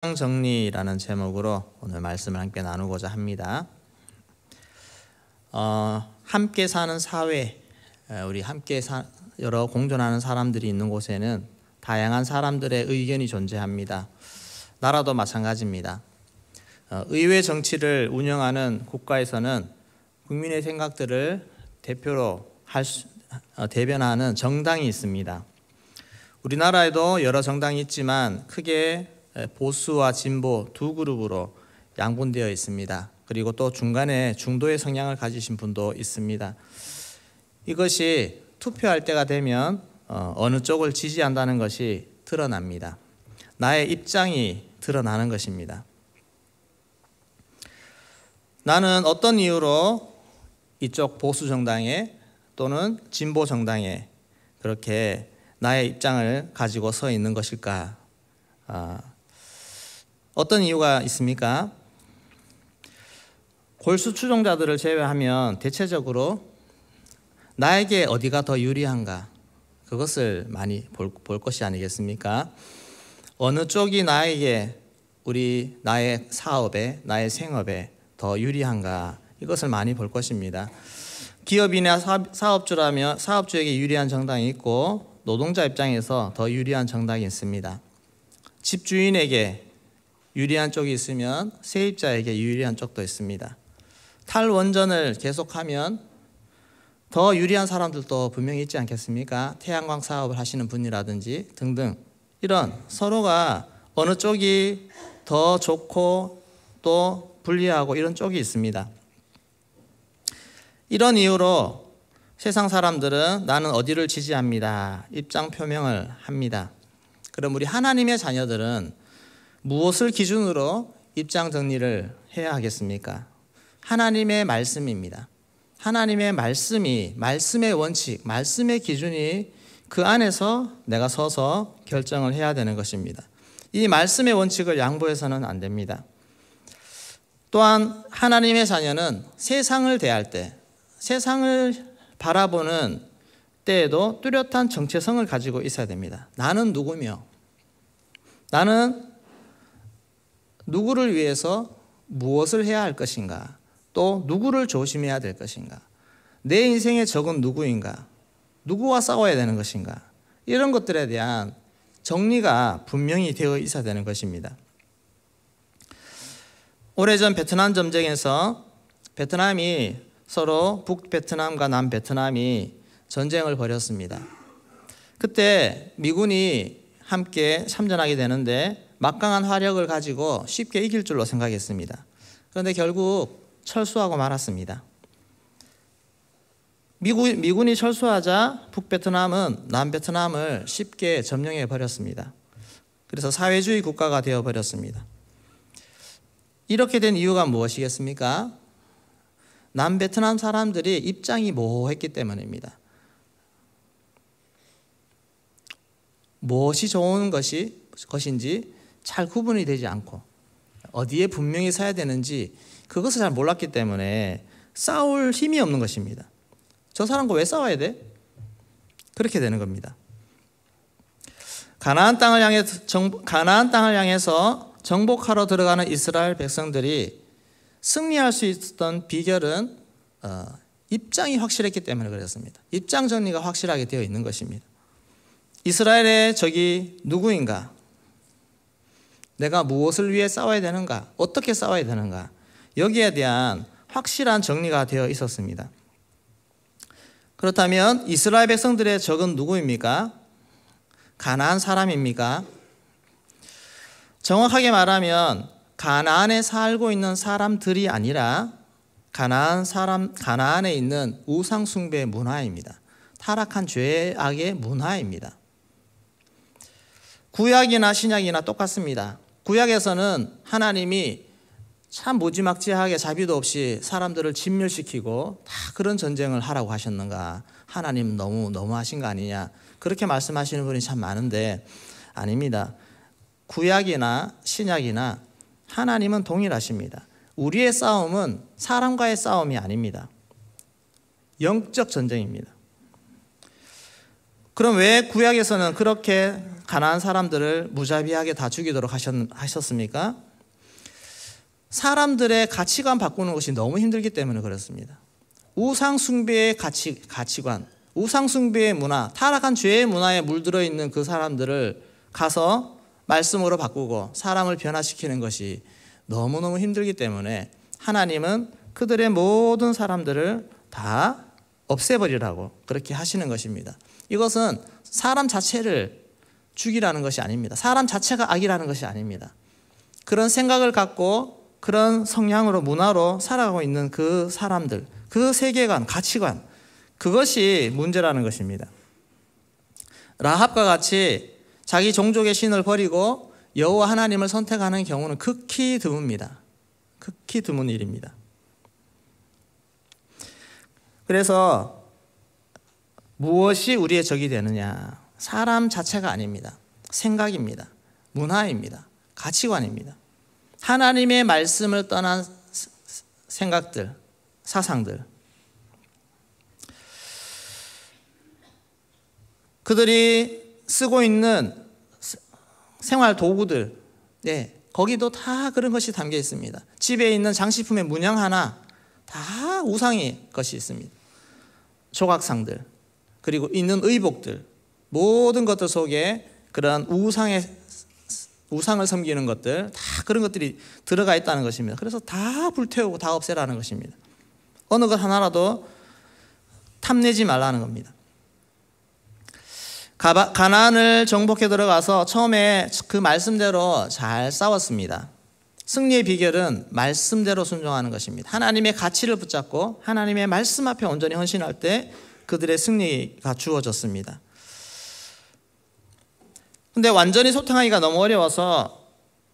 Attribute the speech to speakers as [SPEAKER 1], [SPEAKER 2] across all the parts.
[SPEAKER 1] 정리라는 제목으로 오늘 말씀을 함께 나누고자 합니다. 함께 사는 사회, 우리 여러 공존하는 사람들이 있는 곳에는 다양한 사람들의 의견이 존재합니다. 나라도 마찬가지입니다. 의회 정치를 운영하는 국가에서는 국민의 생각들을 대표로 대변하는 정당이 있습니다. 우리나라에도 여러 정당이 있지만 크게 보수와 진보 두 그룹으로 양분되어 있습니다. 그리고 또 중간에 중도의 성향을 가지신 분도 있습니다. 이것이 투표할 때가 되면 어느 쪽을 지지한다는 것이 드러납니다. 나의 입장이 드러나는 것입니다. 나는 어떤 이유로 이쪽 보수 정당에 또는 진보 정당에 그렇게 나의 입장을 가지고 서 있는 것일까? 어떤 이유가 있습니까? 골수 추종자들을 제외하면 대체적으로 나에게 어디가 더 유리한가? 그것을 많이 볼 것이 아니겠습니까? 어느 쪽이 나에게 나의 사업에, 나의 생업에 더 유리한가? 이것을 많이 볼 것입니다. 기업이나 사업주라면 사업주에게 유리한 정당이 있고 노동자 입장에서 더 유리한 정당이 있습니다. 집주인에게 유리한 쪽이 있으면 세입자에게 유리한 쪽도 있습니다. 탈원전을 계속하면 더 유리한 사람들도 분명히 있지 않겠습니까? 태양광 사업을 하시는 분이라든지 등등 이런 서로가 어느 쪽이 더 좋고 또 불리하고 이런 쪽이 있습니다. 이런 이유로 세상 사람들은 나는 어디를 지지합니다. 입장 표명을 합니다. 그럼 우리 하나님의 자녀들은 무엇을 기준으로 입장 정리를 해야 하겠습니까? 하나님의 말씀입니다. 하나님의 말씀이, 말씀의 원칙, 말씀의 기준이 그 안에서 내가 서서 결정을 해야 되는 것입니다. 이 말씀의 원칙을 양보해서는 안 됩니다. 또한 하나님의 자녀는 세상을 대할 때, 세상을 바라보는 때에도 뚜렷한 정체성을 가지고 있어야 됩니다. 나는 누구며, 나는 누구를 위해서 무엇을 해야 할 것인가, 또 누구를 조심해야 될 것인가, 내 인생의 적은 누구인가, 누구와 싸워야 되는 것인가, 이런 것들에 대한 정리가 분명히 되어 있어야 되는 것입니다. 오래전 베트남 전쟁에서 베트남이 서로 북베트남과 남베트남이 전쟁을 벌였습니다. 그때 미군이 함께 참전하게 되는데 막강한 화력을 가지고 쉽게 이길 줄로 생각했습니다. 그런데 결국 철수하고 말았습니다. 미군이 철수하자 북베트남은 남베트남을 쉽게 점령해 버렸습니다. 그래서 사회주의 국가가 되어 버렸습니다. 이렇게 된 이유가 무엇이겠습니까? 남베트남 사람들이 입장이 모호했기 때문입니다. 무엇이 좋은 것인지 잘 구분이 되지 않고 어디에 분명히 서야 되는지 그것을 잘 몰랐기 때문에 싸울 힘이 없는 것입니다. 저 사람과 왜 싸워야 돼? 그렇게 되는 겁니다. 가나안 땅을 향해서 정복하러 들어가는 이스라엘 백성들이 승리할 수 있었던 비결은 입장이 확실했기 때문에 그렇습니다. 입장 정리가 확실하게 되어 있는 것입니다. 이스라엘의 적이 누구인가? 내가 무엇을 위해 싸워야 되는가? 어떻게 싸워야 되는가? 여기에 대한 확실한 정리가 되어 있었습니다. 그렇다면 이스라엘 백성들의 적은 누구입니까? 가나안 사람입니까? 정확하게 말하면 가나안에 살고 있는 사람들이 아니라 가나안에 있는 우상 숭배 문화입니다. 타락한 죄악의 문화입니다. 구약이나 신약이나 똑같습니다. 구약에서는 하나님이 참 무지막지하게 자비도 없이 사람들을 진멸시키고 다 그런 전쟁을 하라고 하셨는가? 하나님 너무하신 거 아니냐? 그렇게 말씀하시는 분이 참 많은데 아닙니다. 구약이나 신약이나 하나님은 동일하십니다. 우리의 싸움은 사람과의 싸움이 아닙니다. 영적 전쟁입니다. 그럼 왜 구약에서는 그렇게 가나안 사람들을 무자비하게 다 죽이도록 하셨습니까? 사람들의 가치관 바꾸는 것이 너무 힘들기 때문에 그렇습니다. 우상 숭배의 가치관, 우상 숭배의 문화, 타락한 죄의 문화에 물들어 있는 그 사람들을 가서 말씀으로 바꾸고 사람을 변화시키는 것이 너무너무 힘들기 때문에 하나님은 그들의 모든 사람들을 다 없애버리라고 그렇게 하시는 것입니다. 이것은 사람 자체를 죽이라는 것이 아닙니다. 사람 자체가 악이라는 것이 아닙니다. 그런 생각을 갖고 그런 성향으로 문화로 살아가고 있는 그 사람들, 그 세계관, 가치관, 그것이 문제라는 것입니다. 라합과 같이 자기 종족의 신을 버리고 여호와 하나님을 선택하는 경우는 극히 드뭅니다. 극히 드문 일입니다. 그래서 무엇이 우리의 적이 되느냐? 사람 자체가 아닙니다. 생각입니다. 문화입니다. 가치관입니다. 하나님의 말씀을 떠난 생각들, 사상들. 그들이 쓰고 있는 생활 도구들, 거기도 다 그런 것이 담겨 있습니다. 집에 있는 장식품의 문양 하나 다 우상의 것이 있습니다. 조각상들, 그리고 있는 의복들, 모든 것들 속에 그런 우상을 섬기는 것들, 다 그런 것들이 들어가 있다는 것입니다. 그래서 다 불태우고 다 없애라는 것입니다. 어느 것 하나라도 탐내지 말라는 겁니다. 가나안을 정복해 들어가서 처음에 그 말씀대로 잘 싸웠습니다. 승리의 비결은 말씀대로 순종하는 것입니다. 하나님의 가치를 붙잡고 하나님의 말씀 앞에 온전히 헌신할 때 그들의 승리가 주어졌습니다. 근데 완전히 소탕하기가 너무 어려워서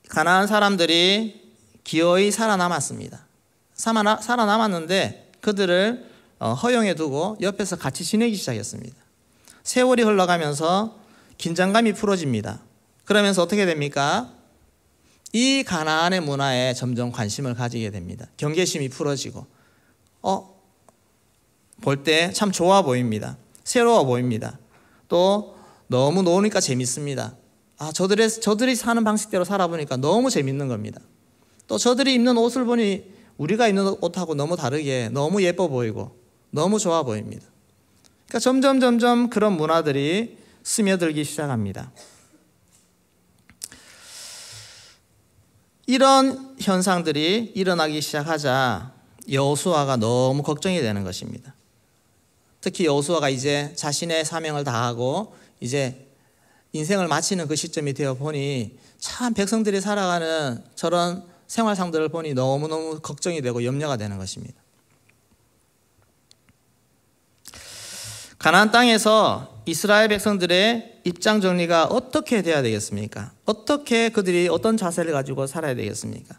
[SPEAKER 1] 가나안 사람들이 기어이 살아남았습니다. 살아남았는데 그들을 허용해 두고 옆에서 같이 지내기 시작했습니다. 세월이 흘러가면서 긴장감이 풀어집니다. 그러면서 어떻게 됩니까? 이 가나안의 문화에 점점 관심을 가지게 됩니다. 경계심이 풀어지고 볼 때 참 좋아 보입니다. 새로워 보입니다. 또 너무 노니까 재밌습니다. 저들이 사는 방식대로 살아보니까 너무 재밌는 겁니다. 또 저들이 입는 옷을 보니 우리가 입는 옷하고 너무 다르게 너무 예뻐 보이고 너무 좋아 보입니다. 그러니까 점점 그런 문화들이 스며들기 시작합니다. 이런 현상들이 일어나기 시작하자 여호수아가 너무 걱정이 되는 것입니다. 특히 여호수아가 이제 자신의 사명을 다하고 이제 인생을 마치는 그 시점이 되어 보니 참 백성들이 살아가는 저런 생활상들을 보니 너무너무 걱정이 되고 염려가 되는 것입니다. 가나안 땅에서 이스라엘 백성들의 입장 정리가 어떻게 돼야 되겠습니까? 어떻게 그들이 어떤 자세를 가지고 살아야 되겠습니까?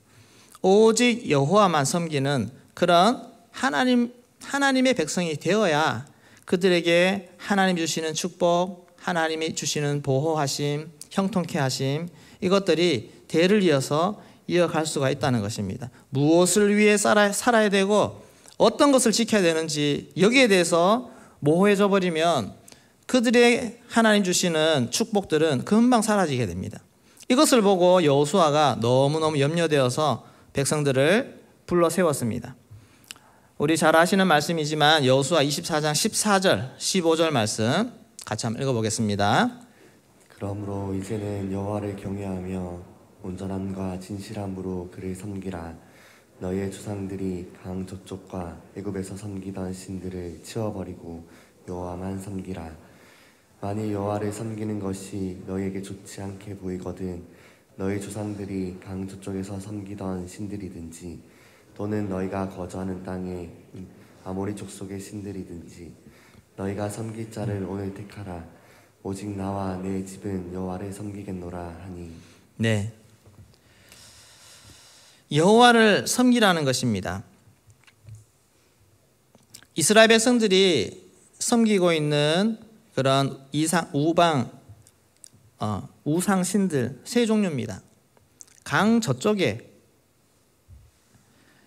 [SPEAKER 1] 오직 여호와만 섬기는 그런 하나님의 백성이 되어야 그들에게 하나님 주시는 축복, 하나님이 주시는 보호하심, 형통케 하심, 이것들이 대를 이어서 이어갈 수가 있다는 것입니다. 무엇을 위해 살아야 되고 어떤 것을 지켜야 되는지 여기에 대해서 모호해져 버리면 그들의 하나님 주시는 축복들은 금방 사라지게 됩니다. 이것을 보고 여호수아가 너무너무 염려되어서 백성들을 불러 세웠습니다. 우리 잘 아시는 말씀이지만 여호수아 24장 14절, 15절 말씀 같이 한번 읽어보겠습니다.
[SPEAKER 2] 그러므로 이제는 여호와를 경외하며 온전함과 진실함으로 그를 섬기라. 너희의 조상들이 강 저쪽과 애굽에서 섬기던 신들을 치워버리고 여호와만 섬기라. 만일 여호와를 섬기는 것이 너희에게 좋지 않게 보이거든 너희 조상들이 강 저쪽에서 섬기던 신들이든지 또는 너희가 거주하는 땅에 아모리 족속의 신들이든지 너희가 섬길 자를 오늘 택하라. 오직 나와 내 집은 여호와를 섬기겠노라 하니.
[SPEAKER 1] 네, 여호와를 섬기라는 것입니다. 이스라엘 백성들이 섬기고 있는 그런 우상 신들 세 종류입니다. 강 저쪽에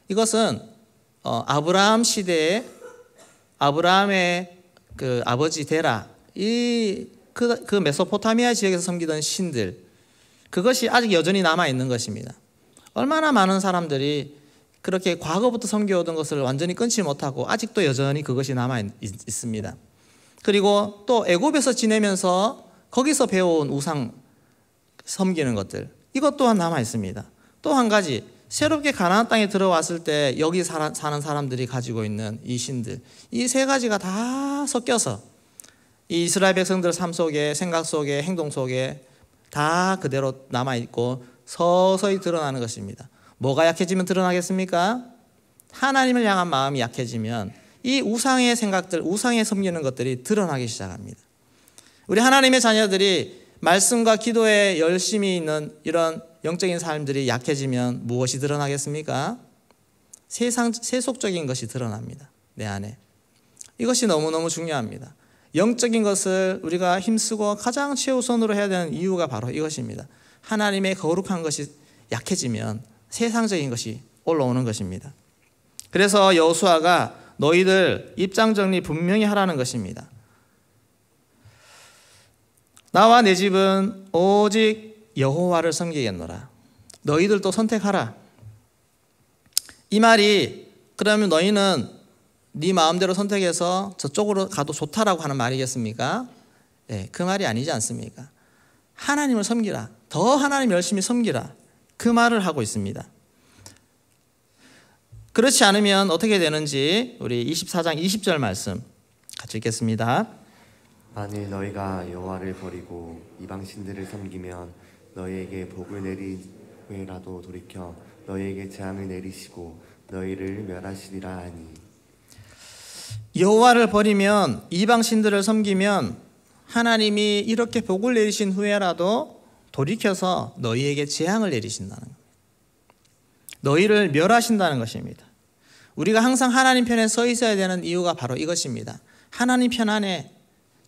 [SPEAKER 1] 이것은 아브라함 시대에 아브라함의 그 아버지 데라 그 그 메소포타미아 지역에서 섬기던 신들, 그것이 아직 여전히 남아있는 것입니다. 얼마나 많은 사람들이 그렇게 과거부터 섬겨오던 것을 완전히 끊지 못하고 아직도 여전히 그것이 남아있습니다. 그리고 또 애굽에서 지내면서 거기서 배워온 우상 섬기는 것들, 이것 또한 남아있습니다. 또 한 가지, 새롭게 가나안 땅에 들어왔을 때 여기 사는 사람들이 가지고 있는 이 신들, 이 세 가지가 다 섞여서 이 이스라엘 백성들 삶 속에, 생각 속에, 행동 속에 다 그대로 남아있고 서서히 드러나는 것입니다. 뭐가 약해지면 드러나겠습니까? 하나님을 향한 마음이 약해지면 이 우상의 생각들, 우상에 섬기는 것들이 드러나기 시작합니다. 우리 하나님의 자녀들이 말씀과 기도에 열심히 있는 이런 영적인 삶들이 약해지면 무엇이 드러나겠습니까? 세속적인 것이 드러납니다. 내 안에. 이것이 너무너무 중요합니다. 영적인 것을 우리가 힘쓰고 가장 최우선으로 해야 되는 이유가 바로 이것입니다. 하나님의 거룩한 것이 약해지면 세상적인 것이 올라오는 것입니다. 그래서 여호수아가 너희들 입장 정리 분명히 하라는 것입니다. 나와 내 집은 오직 여호와를 섬기겠노라. 너희들도 선택하라. 이 말이 그러면 너희는 네 마음대로 선택해서 저쪽으로 가도 좋다라고 하는 말이겠습니까? 네, 그 말이 아니지 않습니까? 하나님을 섬기라. 더 하나님 열심히 섬기라. 그 말을 하고 있습니다. 그렇지 않으면 어떻게 되는지 우리 24장 20절 말씀 같이 읽겠습니다.
[SPEAKER 2] 만일 너희가 여호와를 버리고 이방 신들을 섬기면 너희에게 복을 내린 후에라도 돌이켜 너희에게 재앙을 내리시고 너희를 멸하시리라 하니.
[SPEAKER 1] 여호와를 버리면 이방 신들을 섬기면 하나님이 이렇게 복을 내리신 후에라도 돌이켜서 너희에게 재앙을 내리신다는 겁니다. 너희를 멸하신다는 것입니다. 우리가 항상 하나님 편에 서 있어야 되는 이유가 바로 이것입니다. 하나님 편 안에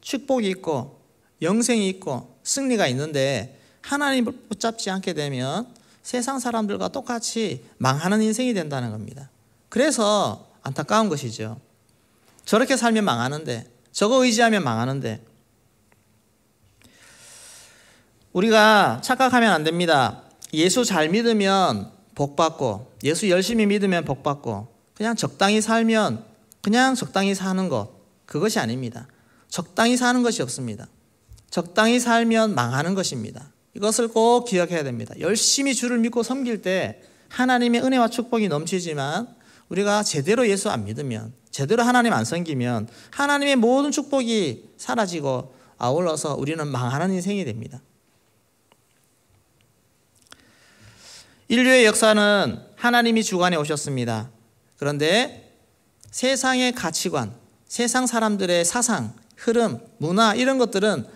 [SPEAKER 1] 축복이 있고 영생이 있고 승리가 있는데 하나님을 붙잡지 않게 되면 세상 사람들과 똑같이 망하는 인생이 된다는 겁니다. 그래서 안타까운 것이죠. 저렇게 살면 망하는데, 저거 의지하면 망하는데, 우리가 착각하면 안 됩니다. 예수 잘 믿으면 복 받고, 예수 열심히 믿으면 복 받고, 그냥 적당히 살면 그냥 적당히 사는 것, 그것이 아닙니다. 적당히 사는 것이 없습니다. 적당히 살면 망하는 것입니다. 이것을 꼭 기억해야 됩니다. 열심히 주를 믿고 섬길 때 하나님의 은혜와 축복이 넘치지만 우리가 제대로 예수 안 믿으면, 제대로 하나님 안 섬기면 하나님의 모든 축복이 사라지고 아울러서 우리는 망하는 인생이 됩니다. 인류의 역사는 하나님이 주관해 오셨습니다. 그런데 세상의 가치관, 세상 사람들의 사상, 흐름, 문화 이런 것들은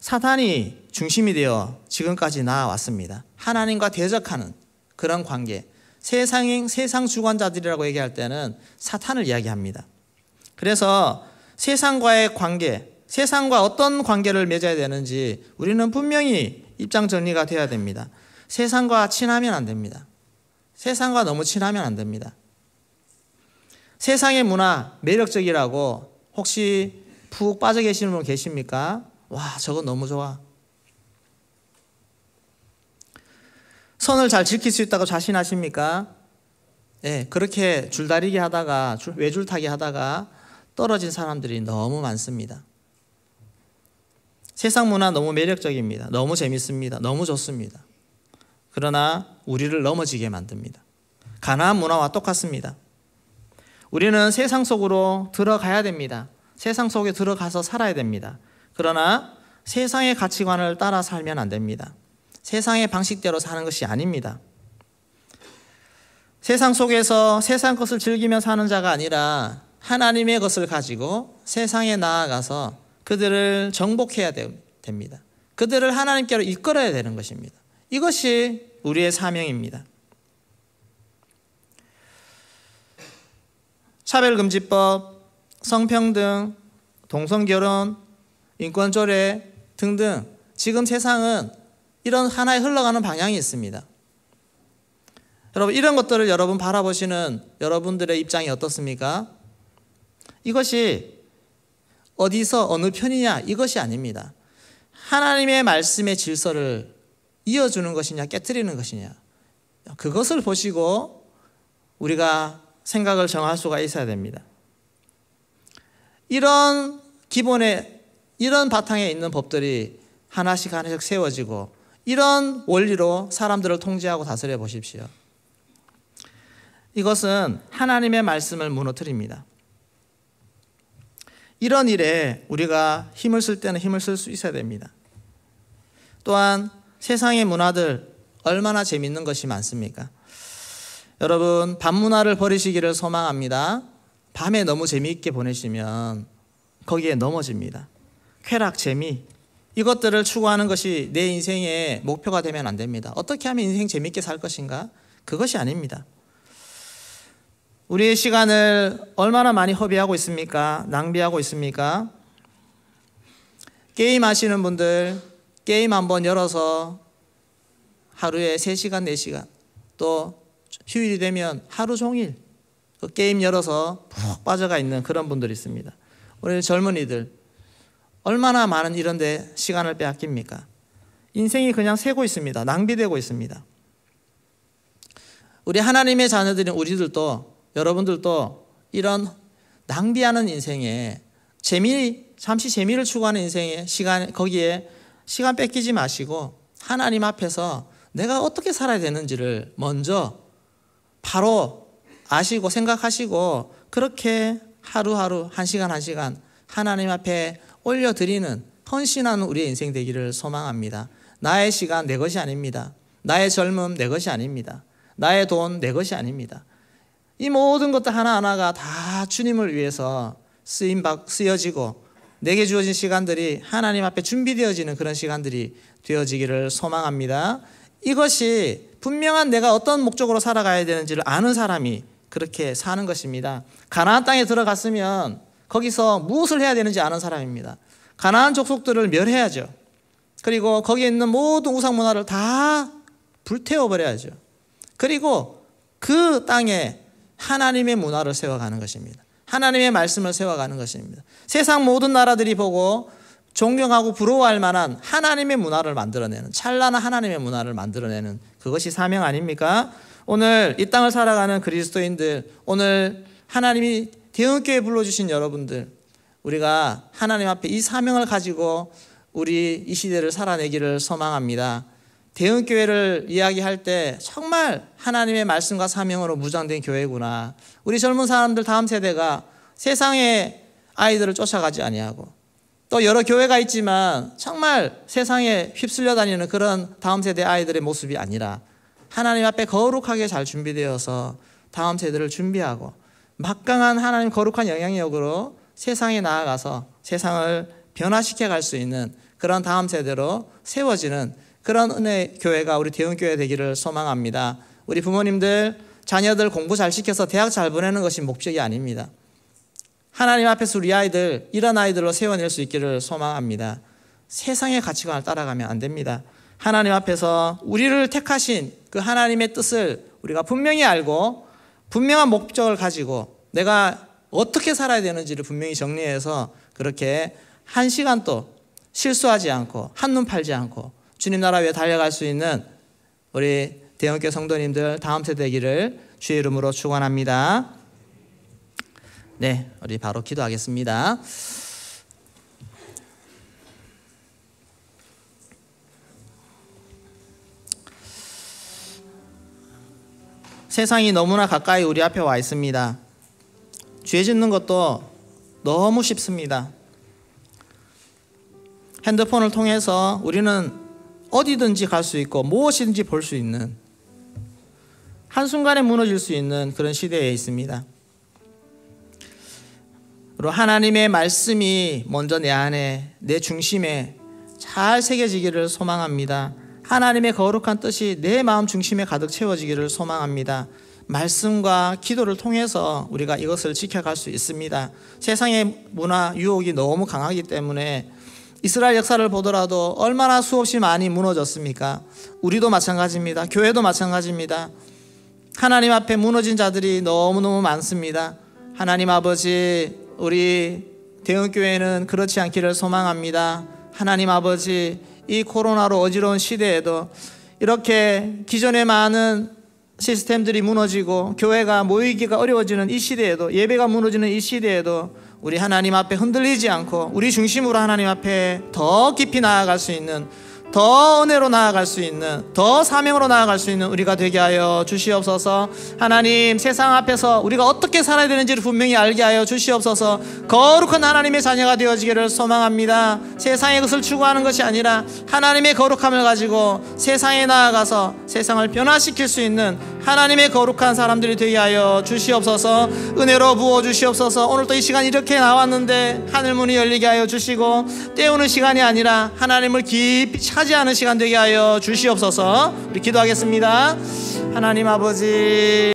[SPEAKER 1] 사탄이 중심이 되어 지금까지 나아왔습니다. 하나님과 대적하는 그런 관계, 세상 주관자들이라고 얘기할 때는 사탄을 이야기합니다. 그래서 세상과의 관계, 세상과 어떤 관계를 맺어야 되는지 우리는 분명히 입장 정리가 되어야 됩니다. 세상과 친하면 안 됩니다. 세상과 너무 친하면 안 됩니다. 세상의 문화 매력적이라고 혹시 푹 빠져 계시는 분 계십니까? 와, 저거 너무 좋아. 선을 잘 지킬 수 있다고 자신하십니까? 네, 그렇게 줄다리기 하다가 외줄타기 하다가 떨어진 사람들이 너무 많습니다. 세상 문화 너무 매력적입니다. 너무 재밌습니다. 너무 좋습니다. 그러나 우리를 넘어지게 만듭니다. 가나안 문화와 똑같습니다. 우리는 세상 속으로 들어가야 됩니다. 세상 속에 들어가서 살아야 됩니다. 그러나 세상의 가치관을 따라 살면 안 됩니다. 세상의 방식대로 사는 것이 아닙니다. 세상 속에서 세상 것을 즐기며 사는 자가 아니라 하나님의 것을 가지고 세상에 나아가서 그들을 정복해야 됩니다. 그들을 하나님께로 이끌어야 되는 것입니다. 이것이 우리의 사명입니다. 차별금지법, 성평등, 동성결혼, 인권조례 등등 지금 세상은 이런 하나에 흘러가는 방향이 있습니다. 여러분, 이런 것들을 여러분 바라보시는 여러분들의 입장이 어떻습니까? 이것이 어디서 어느 편이냐 이것이 아닙니다. 하나님의 말씀의 질서를 이어주는 것이냐 깨트리는 것이냐, 그것을 보시고 우리가 생각을 정할 수가 있어야 됩니다. 이런 기본에, 이런 바탕에 있는 법들이 하나씩 하나씩 세워지고 이런 원리로 사람들을 통제하고 다스려 보십시오. 이것은 하나님의 말씀을 무너뜨립니다. 이런 일에 우리가 힘을 쓸 때는 힘을 쓸 수 있어야 됩니다. 또한 세상의 문화들 얼마나 재밌는 것이 많습니까? 여러분, 밤 문화를 버리시기를 소망합니다. 밤에 너무 재미있게 보내시면 거기에 넘어집니다. 쾌락, 재미, 이것들을 추구하는 것이 내 인생의 목표가 되면 안 됩니다. 어떻게 하면 인생 재미있게 살 것인가? 그것이 아닙니다. 우리의 시간을 얼마나 많이 허비하고 있습니까? 낭비하고 있습니까? 게임 하시는 분들, 게임 한번 열어서 하루에 3시간, 4시간, 또 휴일이 되면 하루 종일 그 게임 열어서 푹 빠져가 있는 그런 분들이 있습니다. 우리 젊은이들 얼마나 많은 이런 데 시간을 빼앗깁니까? 인생이 그냥 새고 있습니다. 낭비되고 있습니다. 우리 하나님의 자녀들인 우리들도, 여러분들도 이런 낭비하는 인생에 잠시 재미를 추구하는 인생에 거기에 시간 뺏기지 마시고 하나님 앞에서 내가 어떻게 살아야 되는지를 먼저 바로 아시고 생각하시고 그렇게 하루하루 1시간 1시간 하나님 앞에 올려드리는 헌신하는 우리의 인생 되기를 소망합니다. 나의 시간 내 것이 아닙니다. 나의 젊음 내 것이 아닙니다. 나의 돈 내 것이 아닙니다. 이 모든 것들 하나하나가 다 주님을 위해서 쓰여지고 내게 주어진 시간들이 하나님 앞에 준비되어지는 그런 시간들이 되어지기를 소망합니다. 이것이 분명한 내가 어떤 목적으로 살아가야 되는지를 아는 사람이 그렇게 사는 것입니다. 가나안 땅에 들어갔으면 거기서 무엇을 해야 되는지 아는 사람입니다. 가나안 족속들을 멸해야죠. 그리고 거기에 있는 모든 우상 문화를 다 불태워버려야죠. 그리고 그 땅에 하나님의 문화를 세워가는 것입니다. 하나님의 말씀을 세워가는 것입니다. 세상 모든 나라들이 보고 존경하고 부러워할 만한 하나님의 문화를 만들어내는, 찬란한 하나님의 문화를 만들어내는 그것이 사명 아닙니까? 오늘 이 땅을 살아가는 그리스도인들, 오늘 하나님이 대형교회 불러주신 여러분들, 우리가 하나님 앞에 이 사명을 가지고 우리 이 시대를 살아내기를 소망합니다. 대형교회를 이야기할 때 정말 하나님의 말씀과 사명으로 무장된 교회구나. 우리 젊은 사람들, 다음 세대가 세상의 아이들을 쫓아가지 아니하고, 또 여러 교회가 있지만 정말 세상에 휩쓸려 다니는 그런 다음 세대 아이들의 모습이 아니라 하나님 앞에 거룩하게 잘 준비되어서 다음 세대를 준비하고 막강한 하나님 거룩한 영향력으로 세상에 나아가서 세상을 변화시켜 갈 수 있는 그런 다음 세대로 세워지는 그런 은혜 교회가 우리 대형교회 되기를 소망합니다. 우리 부모님들, 자녀들 공부 잘 시켜서 대학 잘 보내는 것이 목적이 아닙니다. 하나님 앞에서 우리 아이들, 이런 아이들로 세워낼 수 있기를 소망합니다. 세상의 가치관을 따라가면 안 됩니다. 하나님 앞에서 우리를 택하신 그 하나님의 뜻을 우리가 분명히 알고 분명한 목적을 가지고 내가 어떻게 살아야 되는지를 분명히 정리해서 그렇게 한 시간도 실수하지 않고 한눈 팔지 않고 주님 나라 위에 달려갈 수 있는 우리 대형교회 성도님들 다음 세대 되기를 주의 이름으로 축원합니다. 네, 우리 바로 기도하겠습니다. 세상이 너무나 가까이 우리 앞에 와 있습니다. 죄 짓는 것도 너무 쉽습니다. 핸드폰을 통해서 우리는 어디든지 갈 수 있고 무엇이든지 볼 수 있는, 한순간에 무너질 수 있는 그런 시대에 있습니다. 그리고 하나님의 말씀이 먼저 내 안에, 내 중심에 잘 새겨지기를 소망합니다. 하나님의 거룩한 뜻이 내 마음 중심에 가득 채워지기를 소망합니다. 말씀과 기도를 통해서 우리가 이것을 지켜갈 수 있습니다. 세상의 문화 유혹이 너무 강하기 때문에 이스라엘 역사를 보더라도 얼마나 수없이 많이 무너졌습니까? 우리도 마찬가지입니다. 교회도 마찬가지입니다. 하나님 앞에 무너진 자들이 너무너무 많습니다. 하나님 아버지, 우리 대형교회는 그렇지 않기를 소망합니다. 하나님 아버지, 이 코로나로 어지러운 시대에도 이렇게 기존의 많은 시스템들이 무너지고 교회가 모이기가 어려워지는 이 시대에도, 예배가 무너지는 이 시대에도 우리 하나님 앞에 흔들리지 않고 우리 중심으로 하나님 앞에 더 깊이 나아갈 수 있는, 더 은혜로 나아갈 수 있는, 더 사명으로 나아갈 수 있는 우리가 되게 하여 주시옵소서. 하나님, 세상 앞에서 우리가 어떻게 살아야 되는지를 분명히 알게 하여 주시옵소서. 거룩한 하나님의 자녀가 되어지기를 소망합니다. 세상의 것을 추구하는 것이 아니라 하나님의 거룩함을 가지고 세상에 나아가서 세상을 변화시킬 수 있는 하나님의 거룩한 사람들이 되게 하여 주시옵소서. 은혜로 부어 주시옵소서. 오늘 또 이 시간 이렇게 나왔는데 하늘문이 열리게 하여 주시고 때우는 시간이 아니라 하나님을 깊이 차지하는 시간 되게 하여 주시옵소서. 우리 기도하겠습니다. 하나님 아버지,